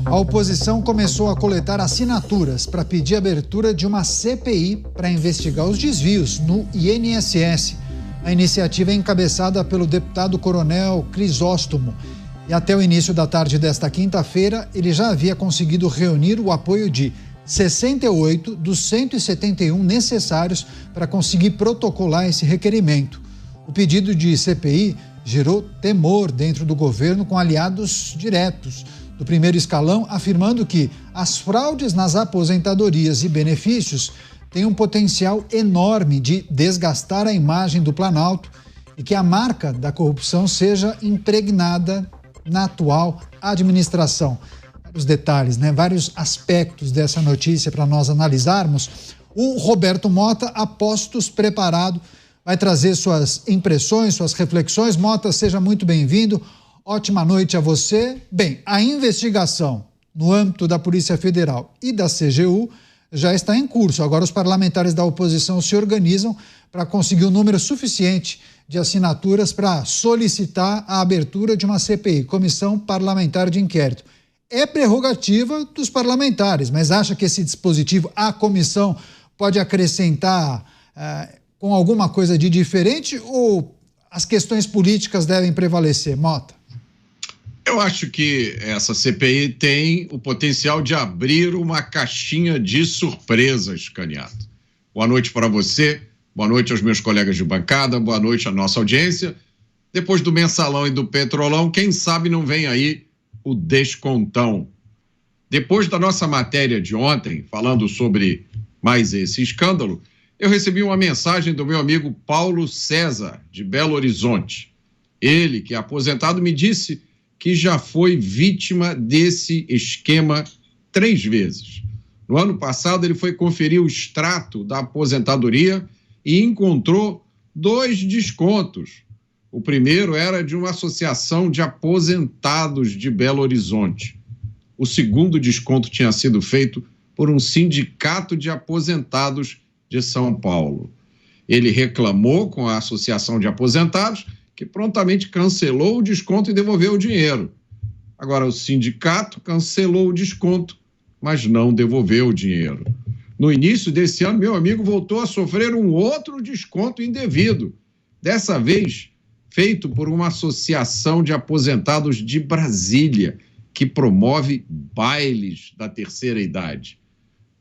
A oposição começou a coletar assinaturas para pedir a abertura de uma CPI para investigar os desvios no INSS. A iniciativa é encabeçada pelo deputado Coronel Crisóstomo. E até o início da tarde desta quinta-feira, ele já havia conseguido reunir o apoio de 68 dos 171 necessários para conseguir protocolar esse requerimento. O pedido de CPI gerou temor dentro do governo, com aliados diretos do primeiro escalão afirmando que as fraudes nas aposentadorias e benefícios têm um potencial enorme de desgastar a imagem do Planalto e que a marca da corrupção seja impregnada na atual administração. Vários detalhes, vários aspectos dessa notícia para nós analisarmos. O Roberto Mota, a postos preparado, vai trazer suas impressões, suas reflexões. Mota, seja muito bem-vindo. Ótima noite a você. Bem, a investigação no âmbito da Polícia Federal e da CGU já está em curso. Agora os parlamentares da oposição se organizam para conseguir um número suficiente de assinaturas para solicitar a abertura de uma CPI, Comissão Parlamentar de Inquérito. É prerrogativa dos parlamentares, mas acha que esse dispositivo, a comissão, pode acrescentar com alguma coisa de diferente ou as questões políticas devem prevalecer? Mota. Eu acho que essa CPI tem o potencial de abrir uma caixinha de surpresas, Caniato. Boa noite para você, boa noite aos meus colegas de bancada, boa noite à nossa audiência. Depois do Mensalão e do Petrolão, quem sabe não vem aí o descontão. Depois da nossa matéria de ontem, falando sobre mais esse escândalo, eu recebi uma mensagem do meu amigo Paulo César, de Belo Horizonte. Ele, que é aposentado, me disse que já foi vítima desse esquema 3 vezes. No ano passado, ele foi conferir o extrato da aposentadoria e encontrou 2 descontos. O primeiro era de uma associação de aposentados de Belo Horizonte. O segundo desconto tinha sido feito por um sindicato de aposentados de São Paulo. Ele reclamou com a associação de aposentados, que prontamente cancelou o desconto e devolveu o dinheiro. Agora, o sindicato cancelou o desconto, mas não devolveu o dinheiro. No início desse ano, meu amigo voltou a sofrer um outro desconto indevido, dessa vez feito por uma associação de aposentados de Brasília, que promove bailes da terceira idade.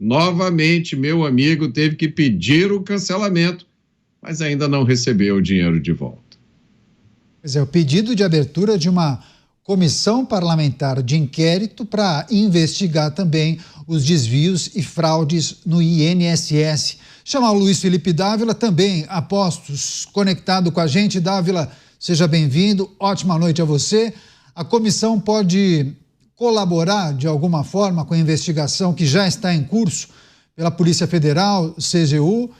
Novamente, meu amigo teve que pedir o cancelamento, mas ainda não recebeu o dinheiro de volta. Pois é, o pedido de abertura de uma comissão parlamentar de inquérito para investigar também os desvios e fraudes no INSS. Chamar o Luiz Felipe Dávila, também a postos, conectado com a gente. Dávila, seja bem-vindo, ótima noite a você. A comissão pode colaborar de alguma forma com a investigação que já está em curso pela Polícia Federal, CGU,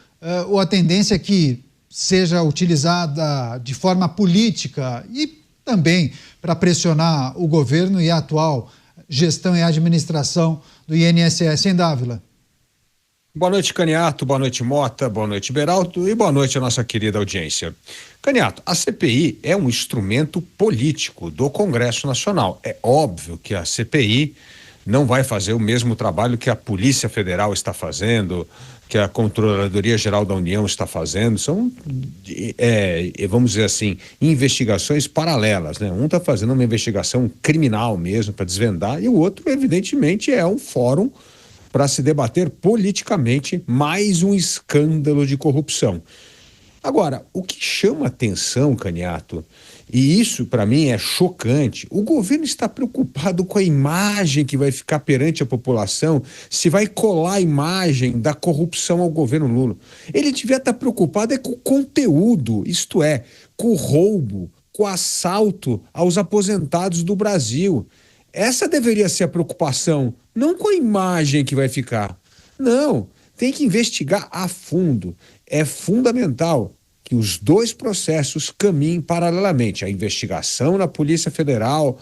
ou a tendência é que seja utilizada de forma política e também para pressionar o governo e a atual gestão e administração do INSS, em Dávila? Boa noite, Caniato, boa noite, Mota, boa noite, Beraldo, e boa noite à nossa querida audiência. Caniato, a CPI é um instrumento político do Congresso Nacional. É óbvio que a CPI não vai fazer o mesmo trabalho que a Polícia Federal está fazendo, que a Controladoria Geral da União está fazendo. São, vamos dizer assim, investigações paralelas, né? Um está fazendo uma investigação criminal mesmo para desvendar e o outro, evidentemente, é um fórum para se debater politicamente mais um escândalo de corrupção. Agora, o que chama atenção, Caniato, e isso para mim é chocante, o governo está preocupado com a imagem que vai ficar perante a população, se vai colar a imagem da corrupção ao governo Lula. Ele devia estar preocupado com o conteúdo, isto é, com o roubo, com o assalto aos aposentados do Brasil. Essa deveria ser a preocupação, não com a imagem que vai ficar. Não, tem que investigar a fundo. É fundamental que os 2 processos caminhem paralelamente. A investigação na Polícia Federal,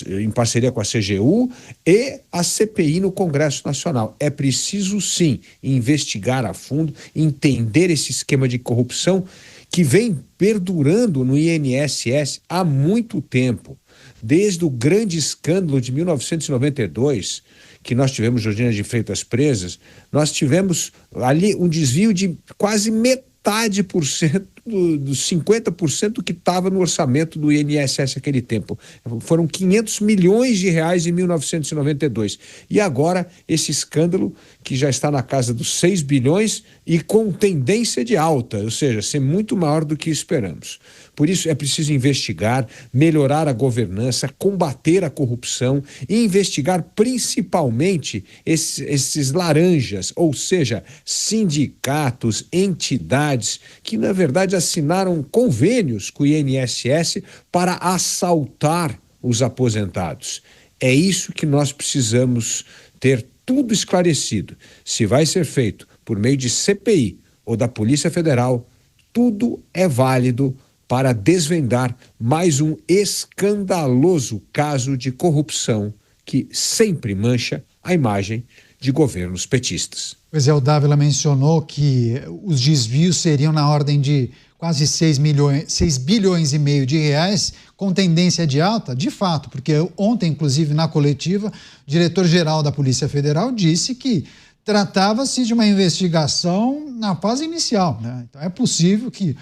em parceria com a CGU, e a CPI no Congresso Nacional. É preciso, sim, investigar a fundo, entender esse esquema de corrupção que vem perdurando no INSS há muito tempo. desde o grande escândalo de 1992, que nós tivemos Georgina de Freitas presas, nós tivemos ali um desvio de quase metade dos 50% que estava no orçamento do INSS naquele tempo. Foram 500 milhões de reais em 1992. E agora esse escândalo que já está na casa dos 6 bilhões e com tendência de alta, ou seja, ser muito maior do que esperamos. Por isso é preciso investigar, melhorar a governança, combater a corrupção e investigar principalmente esses laranjas, ou seja, sindicatos, entidades que na verdade assinaram convênios com o INSS para assaltar os aposentados. É isso que nós precisamos ter tudo esclarecido. Se vai ser feito por meio de CPI ou da Polícia Federal, tudo é válido para desvendar mais um escandaloso caso de corrupção que sempre mancha a imagem de governos petistas. Pois é, o Dávila mencionou que os desvios seriam na ordem de quase 6 bilhões e meio de reais, com tendência de alta, de fato, porque ontem, inclusive, na coletiva, o diretor-geral da Polícia Federal disse que tratava-se de uma investigação na fase inicial, né? Então é possível que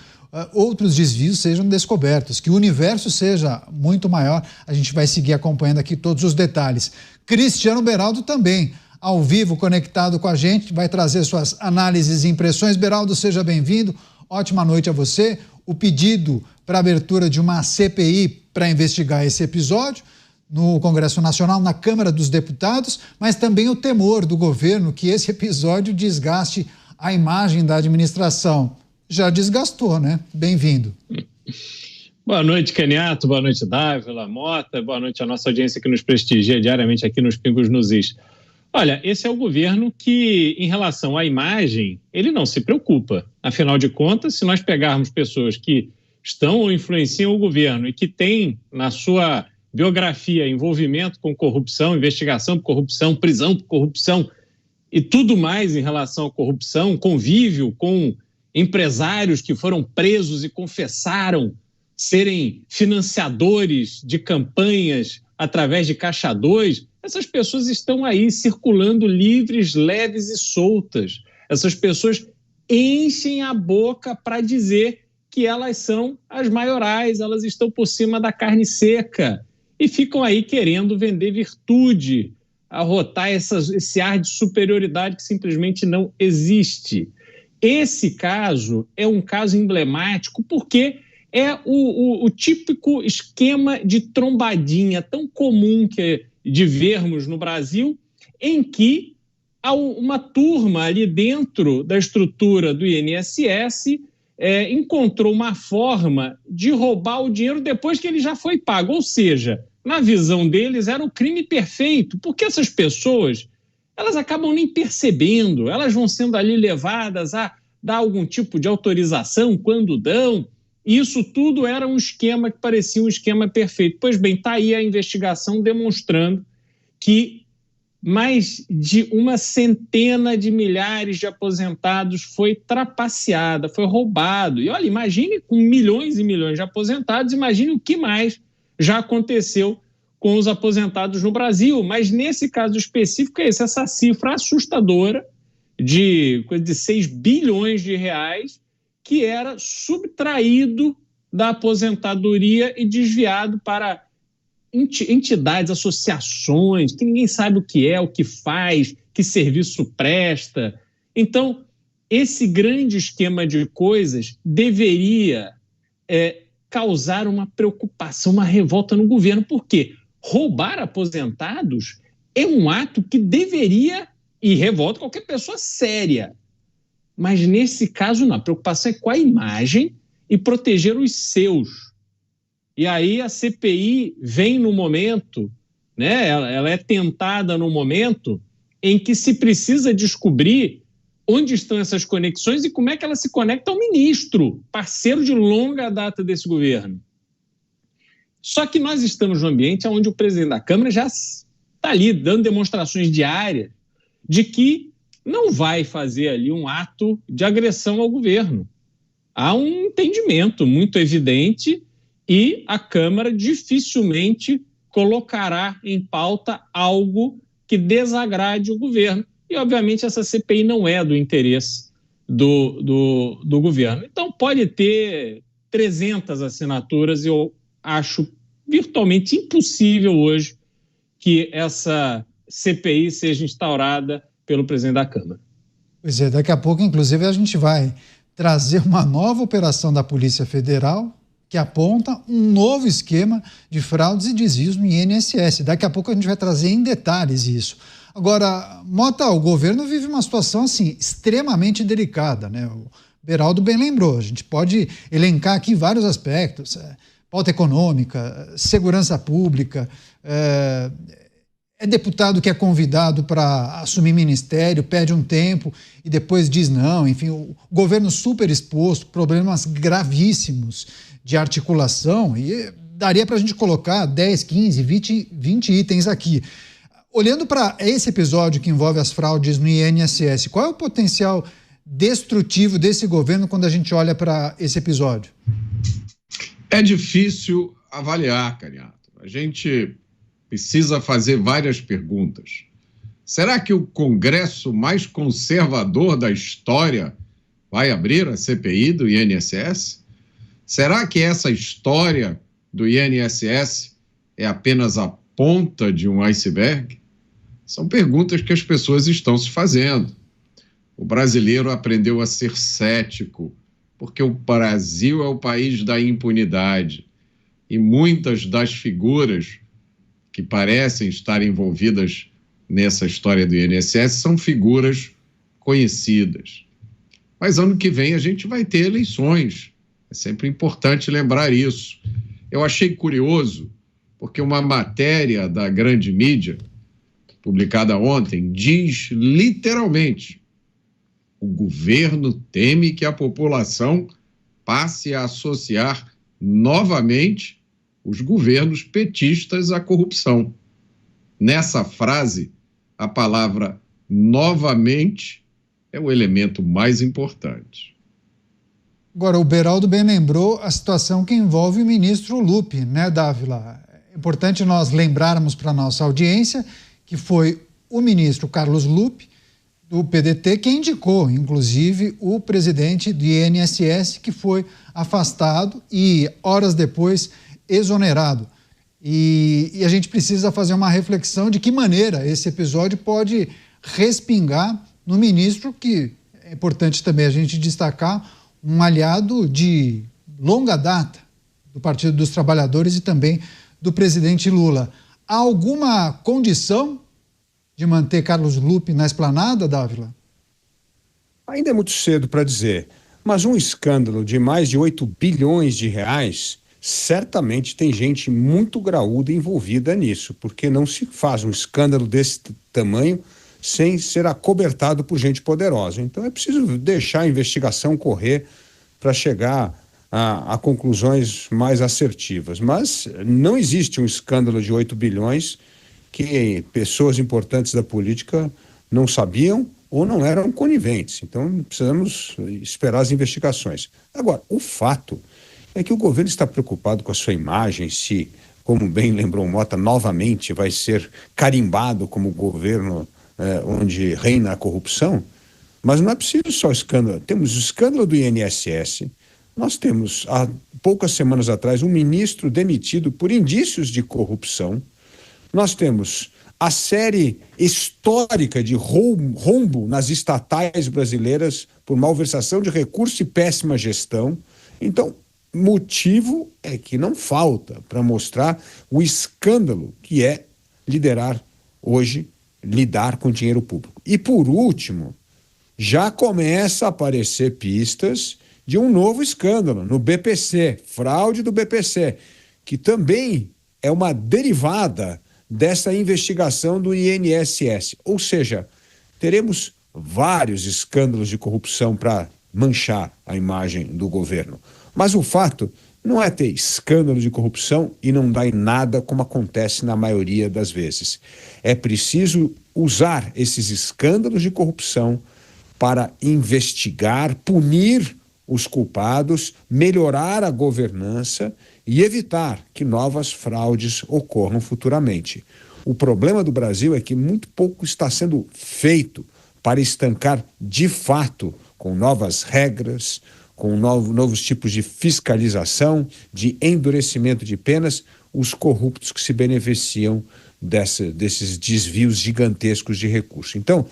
outros desvios sejam descobertos, que o universo seja muito maior. A gente vai seguir acompanhando aqui todos os detalhes. Cristiano Beraldo também, ao vivo, conectado com a gente, vai trazer suas análises e impressões. Beraldo, seja bem-vindo. Ótima noite a você. O pedido para abertura de uma CPI para investigar esse episódio no Congresso Nacional, na Câmara dos Deputados, mas também o temor do governo que esse episódio desgaste a imagem da administração. Já desgastou, né? Bem-vindo. Boa noite, Caniato. Boa noite, Dávila, Mota. Boa noite à nossa audiência que nos prestigia diariamente aqui nos Pingos nos Is. Olha, esse é o governo que, em relação à imagem, ele não se preocupa. Afinal de contas, se nós pegarmos pessoas que estão ou influenciam o governo e que têm na sua biografia envolvimento com corrupção, investigação por corrupção, prisão por corrupção e tudo mais em relação à corrupção, convívio com empresários que foram presos e confessaram serem financiadores de campanhas através de Caixa 2, essas pessoas estão aí circulando livres, leves e soltas. Essas pessoas enchem a boca para dizer que elas são as maiorais, elas estão por cima da carne seca e ficam aí querendo vender virtude, arrotar esse ar de superioridade que simplesmente não existe. Esse caso é um caso emblemático porque é o típico esquema de trombadinha tão comum de vermos no Brasil, em que há uma turma ali dentro da estrutura do INSS encontrou uma forma de roubar o dinheiro depois que ele já foi pago. Ou seja, na visão deles era o crime perfeito, porque essas pessoas elas acabam nem percebendo, elas vão sendo ali levadas a dar algum tipo de autorização quando dão. Isso tudo era um esquema que parecia um esquema perfeito. Pois bem, está aí a investigação demonstrando que mais de 100 de milhares de aposentados foi trapaceada, foi roubado. E olha, imagine com milhões e milhões de aposentados, imagine o que mais já aconteceu com os aposentados no Brasil. Mas nesse caso específico é essa cifra assustadora de coisa de 6 bilhões de reais que era subtraído da aposentadoria e desviado para entidades, associações, que ninguém sabe o que é, o que faz, que serviço presta. Então, esse grande esquema de coisas deveria causar uma preocupação, uma revolta no governo, porque roubar aposentados é um ato que deveria e revolta qualquer pessoa séria. Mas nesse caso não, a preocupação é com a imagem e proteger os seus. E aí a CPI vem no momento, né? Ela é tentada no momento em que se precisa descobrir onde estão essas conexões e como é que ela se conecta ao ministro, parceiro de longa data desse governo. Só que nós estamos num ambiente onde o presidente da Câmara já está ali dando demonstrações diárias de que não vai fazer ali um ato de agressão ao governo. Há um entendimento muito evidente e a Câmara dificilmente colocará em pauta algo que desagrade o governo. E, obviamente, essa CPI não é do interesse do governo. Então, pode ter 300 assinaturas e eu acho virtualmente impossível hoje que essa CPI seja instaurada pelo presidente da Câmara. Pois é, daqui a pouco, inclusive, a gente vai trazer uma nova operação da Polícia Federal que aponta um novo esquema de fraudes e desvios no INSS. Daqui a pouco a gente vai trazer em detalhes isso. Agora, Mota, o governo vive uma situação assim extremamente delicada, né? O Beraldo bem lembrou, a gente pode elencar aqui vários aspectos, pauta econômica, segurança pública, é deputado que é convidado para assumir ministério, pede um tempo e depois diz não, enfim, o governo super exposto, problemas gravíssimos de articulação, e daria para a gente colocar 10, 15, 20 itens aqui. Olhando para esse episódio que envolve as fraudes no INSS, qual é o potencial destrutivo desse governo quando a gente olha para esse episódio? É difícil avaliar, Caniato. A gente precisa fazer várias perguntas. Será que o Congresso mais conservador da história vai abrir a CPI do INSS? Será que essa história do INSS é apenas a ponta de um iceberg? São perguntas que as pessoas estão se fazendo. O brasileiro aprendeu a ser cético, porque o Brasil é o país da impunidade. E muitas das figuras que parecem estar envolvidas nessa história do INSS são figuras conhecidas. Mas ano que vem a gente vai ter eleições. É sempre importante lembrar isso. Eu achei curioso, porque uma matéria da grande mídia, publicada ontem, diz literalmente: o governo teme que a população passe a associar novamente os governos petistas à corrupção. Nessa frase, a palavra novamente é o elemento mais importante. Agora, o Beraldo bem lembrou a situação que envolve o ministro Lupi, né, Dávila? É importante nós lembrarmos para a nossa audiência que foi o ministro Carlos Lupi, do PDT, que indicou, inclusive, o presidente do INSS, que foi afastado e, horas depois, exonerado. E a gente precisa fazer uma reflexão de que maneira esse episódio pode respingar no ministro, que é importante também a gente destacar, um aliado de longa data do Partido dos Trabalhadores e também do presidente Lula. Há alguma condição de manter Carlos Lupi na esplanada, Dávila? Ainda é muito cedo para dizer, mas um escândalo de mais de 8 bilhões de reais, certamente tem gente muito graúda envolvida nisso, porque não se faz um escândalo desse tamanho sem ser acobertado por gente poderosa. Então é preciso deixar a investigação correr para chegar a conclusões mais assertivas. Mas não existe um escândalo de 8 bilhões que pessoas importantes da política não sabiam ou não eram coniventes. Então, precisamos esperar as investigações. Agora, o fato é que o governo está preocupado com a sua imagem, se, como bem lembrou Mota, novamente vai ser carimbado como governo onde reina a corrupção. Mas não é preciso só escândalo. Temos o escândalo do INSS, nós temos, há poucas semanas atrás, um ministro demitido por indícios de corrupção. Nós temos a série histórica de rombo nas estatais brasileiras por malversação de recurso e péssima gestão. Então, motivo é que não falta para mostrar o escândalo que é lidar com dinheiro público. E, por último, já começa a aparecer pistas de um novo escândalo no BPC, fraude do BPC, que também é uma derivada dessa investigação do INSS. Ou seja, teremos vários escândalos de corrupção para manchar a imagem do governo. Mas o fato não é ter escândalo de corrupção e não dar em nada, como acontece na maioria das vezes. É preciso usar esses escândalos de corrupção para investigar, punir os culpados, melhorar a governança e evitar que novas fraudes ocorram futuramente. O problema do Brasil é que muito pouco está sendo feito para estancar de fato, com novas regras, com novos tipos de fiscalização, de endurecimento de penas, os corruptos que se beneficiam desses desvios gigantescos de recursos. Então,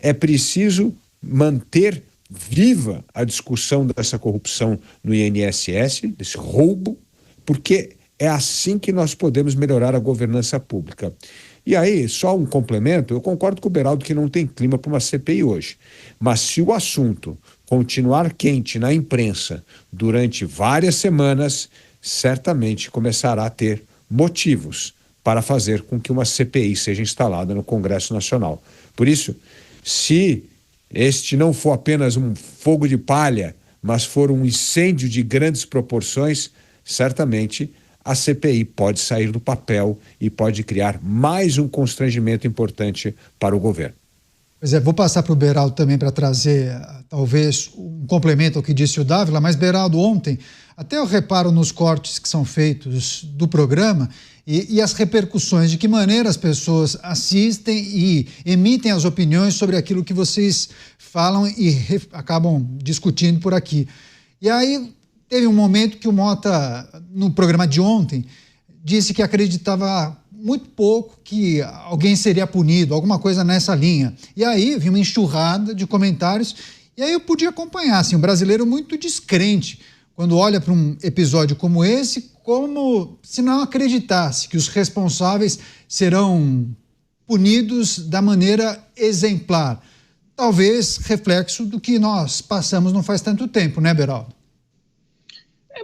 é preciso manter viva a discussão dessa corrupção no INSS, desse roubo, porque é assim que nós podemos melhorar a governança pública. E aí, só um complemento, eu concordo com o Beraldo que não tem clima para uma CPI hoje, mas se o assunto continuar quente na imprensa durante várias semanas, certamente começará a ter motivos para fazer com que uma CPI seja instalada no Congresso Nacional. Por isso, se este não for apenas um fogo de palha, mas for um incêndio de grandes proporções, certamente a CPI pode sair do papel e pode criar mais um constrangimento importante para o governo. Pois é, vou passar para o Beraldo também para trazer, talvez, um complemento ao que disse o Dávila, mas, Beraldo, ontem, até eu reparo nos cortes que são feitos do programa e as repercussões, de que maneira as pessoas assistem e emitem as opiniões sobre aquilo que vocês falam e acabam discutindo por aqui. E aí teve um momento que o Mota, no programa de ontem, disse que acreditava muito pouco que alguém seria punido, alguma coisa nessa linha. E aí vi uma enxurrada de comentários e aí eu pude acompanhar, assim, um brasileiro muito descrente quando olha para um episódio como esse, como se não acreditasse que os responsáveis serão punidos da maneira exemplar. Talvez reflexo do que nós passamos não faz tanto tempo, né, Beraldo?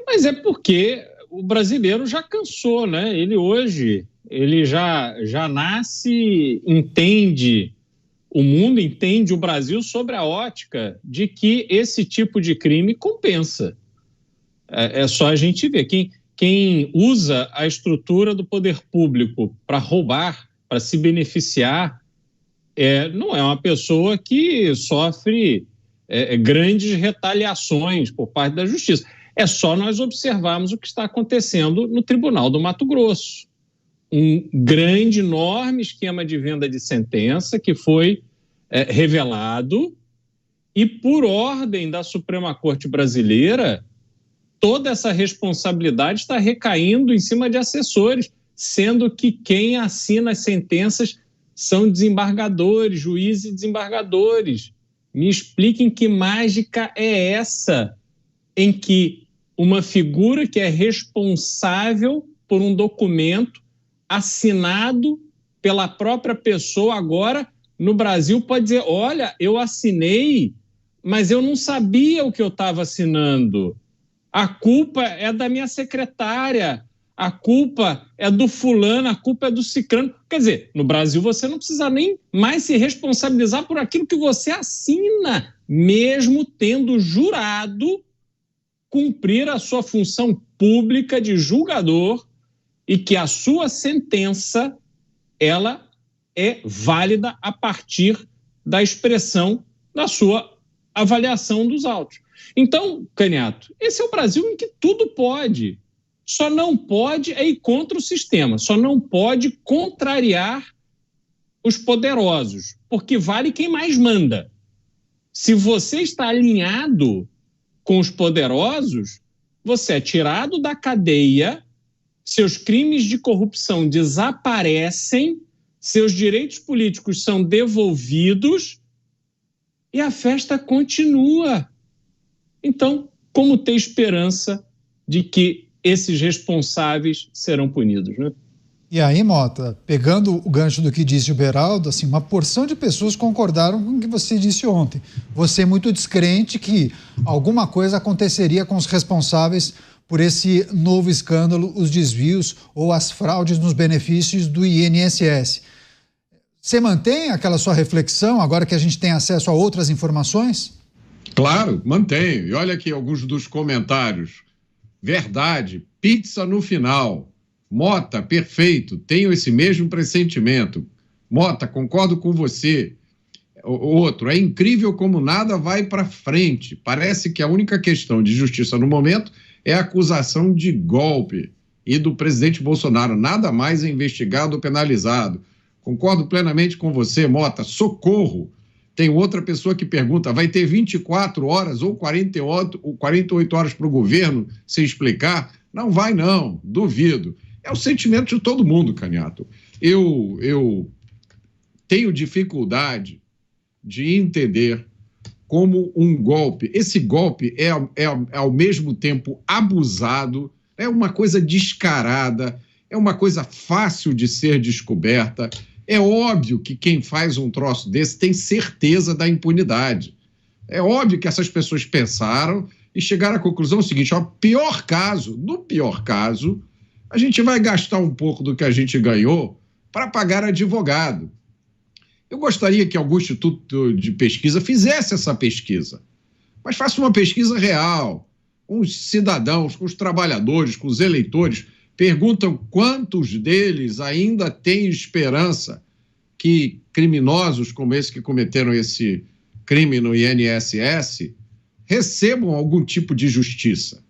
Mas é porque o brasileiro já cansou, né? Ele já nasce, entende o mundo, entende o Brasil sobre a ótica de que esse tipo de crime compensa. É só a gente ver. Quem usa a estrutura do poder público para roubar, para se beneficiar, não é uma pessoa que sofre grandes retaliações por parte da justiça. É só nós observarmos o que está acontecendo no Tribunal do Mato Grosso. Um grande, enorme esquema de venda de sentença que foi revelado e, por ordem da Suprema Corte Brasileira, toda essa responsabilidade está recaindo em cima de assessores, sendo que quem assina as sentenças são desembargadores, juízes e desembargadores. Me expliquem que mágica é essa em que uma figura que é responsável por um documento assinado pela própria pessoa agora no Brasil pode dizer, olha, eu assinei, mas eu não sabia o que eu estava assinando. A culpa é da minha secretária, a culpa é do fulano, a culpa é do cicrano. Quer dizer, no Brasil você não precisa nem mais se responsabilizar por aquilo que você assina, mesmo tendo jurado cumprir a sua função pública de julgador e que a sua sentença, ela é válida a partir da expressão da sua avaliação dos autos. Então, Caniato, esse é o Brasil em que tudo pode. Só não pode ir contra o sistema, só não pode contrariar os poderosos, porque vale quem mais manda. Se você está alinhado com os poderosos, você é tirado da cadeia, seus crimes de corrupção desaparecem, seus direitos políticos são devolvidos e a festa continua. Então, como ter esperança de que esses responsáveis serão punidos, né? E aí, Mota, pegando o gancho do que disse o Beraldo, assim, uma porção de pessoas concordaram com o que você disse ontem. Você é muito descrente que alguma coisa aconteceria com os responsáveis por esse novo escândalo, os desvios ou as fraudes nos benefícios do INSS. Você mantém aquela sua reflexão, agora que a gente tem acesso a outras informações? Claro, mantenho. E olha aqui alguns dos comentários. Verdade, pizza no final. Mota, perfeito, tenho esse mesmo pressentimento. Mota, concordo com você. Outro, é incrível como nada vai para frente. Parece que a única questão de justiça no momento é acusação de golpe e do presidente Bolsonaro. Nada mais é investigado ou penalizado. Concordo plenamente com você, Mota. Socorro! Tem outra pessoa que pergunta, vai ter 24 horas ou 48 horas para o governo se explicar? Não vai não, duvido. É o sentimento de todo mundo, Caniato. Eu tenho dificuldade de entender como um golpe, esse golpe é ao mesmo tempo abusado, é uma coisa descarada, é uma coisa fácil de ser descoberta. É óbvio que quem faz um troço desse tem certeza da impunidade. É óbvio que essas pessoas pensaram e chegaram à conclusão seguinte, ó, no pior caso, a gente vai gastar um pouco do que a gente ganhou para pagar advogado. Eu gostaria que algum instituto de pesquisa fizesse essa pesquisa, mas faça uma pesquisa real, com os cidadãos, com os trabalhadores, com os eleitores, perguntam quantos deles ainda têm esperança que criminosos como esse que cometeram esse crime no INSS recebam algum tipo de justiça.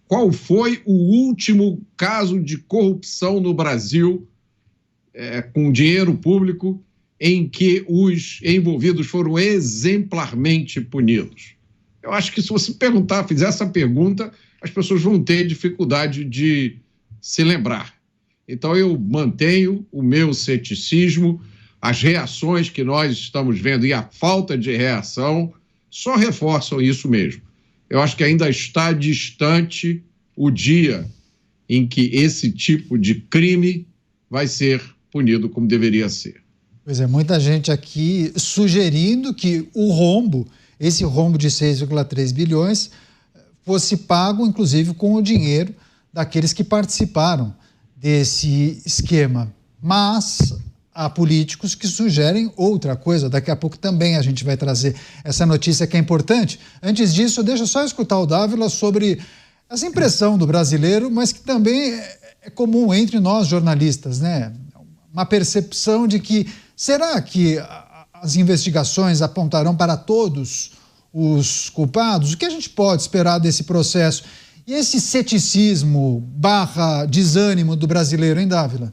Qual foi o último caso de corrupção no Brasil com dinheiro público em que os envolvidos foram exemplarmente punidos? Eu acho que se você fizer essa pergunta, as pessoas vão ter dificuldade de se lembrar. Então eu mantenho o meu ceticismo, as reações que nós estamos vendo e a falta de reação só reforçam isso mesmo. Eu acho que ainda está distante o dia em que esse tipo de crime vai ser punido como deveria ser. Pois é, muita gente aqui sugerindo que o rombo, esse rombo de 6,3 bilhões, fosse pago, inclusive, com o dinheiro daqueles que participaram desse esquema. Mas há políticos que sugerem outra coisa. Daqui a pouco também a gente vai trazer essa notícia que é importante. Antes disso, deixa eu só escutar o Dávila sobre essa impressão do brasileiro, mas que também é comum entre nós jornalistas, né? Uma percepção de que, será que as investigações apontarão para todos os culpados? O que a gente pode esperar desse processo? E esse ceticismo / desânimo do brasileiro, hein, Dávila?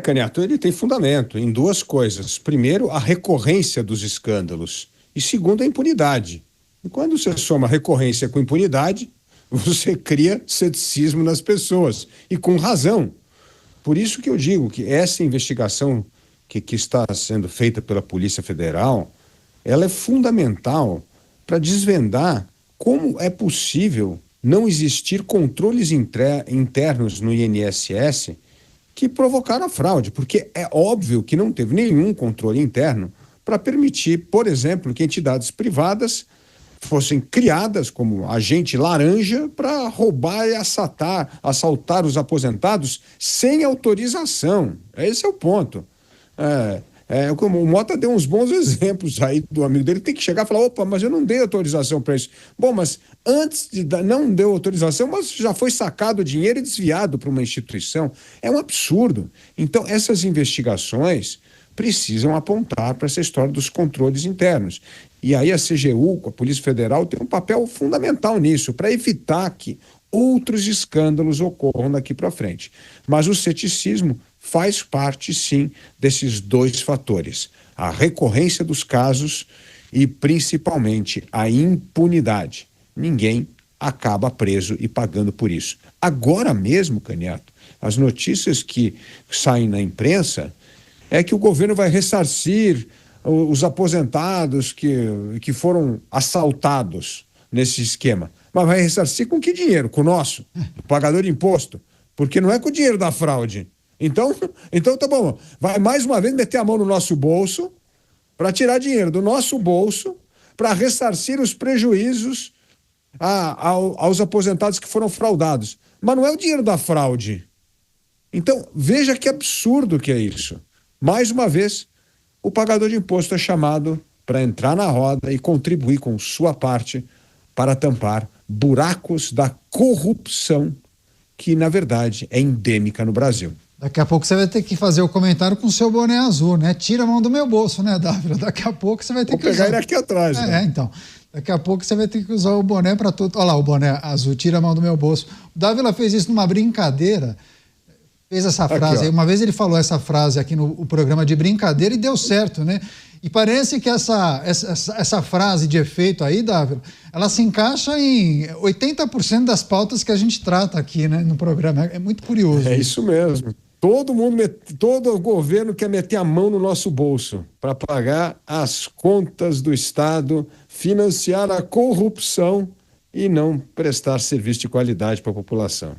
Caniato, ele tem fundamento em duas coisas. Primeiro, a recorrência dos escândalos. E segundo, a impunidade. E quando você soma recorrência com impunidade, você cria ceticismo nas pessoas. E com razão. Por isso que eu digo que essa investigação que está sendo feita pela Polícia Federal, ela é fundamental para desvendar como é possível não existir controles internos no INSS que provocaram a fraude, porque é óbvio que não teve nenhum controle interno para permitir, por exemplo, que entidades privadas fossem criadas como agente laranja para roubar e assaltar os aposentados sem autorização. Esse é o ponto. Como o Mota deu uns bons exemplos aí do amigo dele, tem que chegar e falar, opa, mas eu não dei autorização para isso. Bom, mas antes não deu autorização, mas já foi sacado o dinheiro e desviado para uma instituição. É um absurdo. Então, essas investigações precisam apontar para essa história dos controles internos. E aí a CGU, a Polícia Federal, tem um papel fundamental nisso, para evitar que outros escândalos ocorram daqui para frente. Mas o ceticismo faz parte, sim, desses dois fatores. A recorrência dos casos e, principalmente, a impunidade. Ninguém acaba preso e pagando por isso. Agora mesmo, Caniato, as notícias que saem na imprensa é que o governo vai ressarcir os aposentados que foram assaltados nesse esquema. Mas vai ressarcir com que dinheiro? Com o nosso, o pagador de imposto. Porque não é com o dinheiro da fraude. Então tá bom, vai mais uma vez meter a mão no nosso bolso para tirar dinheiro do nosso bolso para ressarcir os prejuízos aos aposentados que foram fraudados. Mas não é o dinheiro da fraude. Então, veja que absurdo que é isso. Mais uma vez, o pagador de imposto é chamado para entrar na roda e contribuir com sua parte para tampar buracos da corrupção que, na verdade, é endêmica no Brasil. Daqui a pouco você vai ter que fazer o comentário com o seu boné azul, né? Tira a mão do meu bolso, né, Dávila? Daqui a pouco você vai ter Vou pegar ele aqui atrás. Então. Daqui a pouco você vai ter que usar o boné para tudo. Olha lá, o boné azul, tira a mão do meu bolso. O Dávila fez isso numa brincadeira, fez essa frase. Uma vez ele falou essa frase aqui no programa de brincadeira e deu certo, né? E parece que essa frase de efeito aí, Dávila, ela se encaixa em 80% das pautas que a gente trata aqui, né, no programa. É muito curioso. É isso mesmo. Todo o governo quer meter a mão no nosso bolso para pagar as contas do Estado, financiar a corrupção e não prestar serviço de qualidade para a população.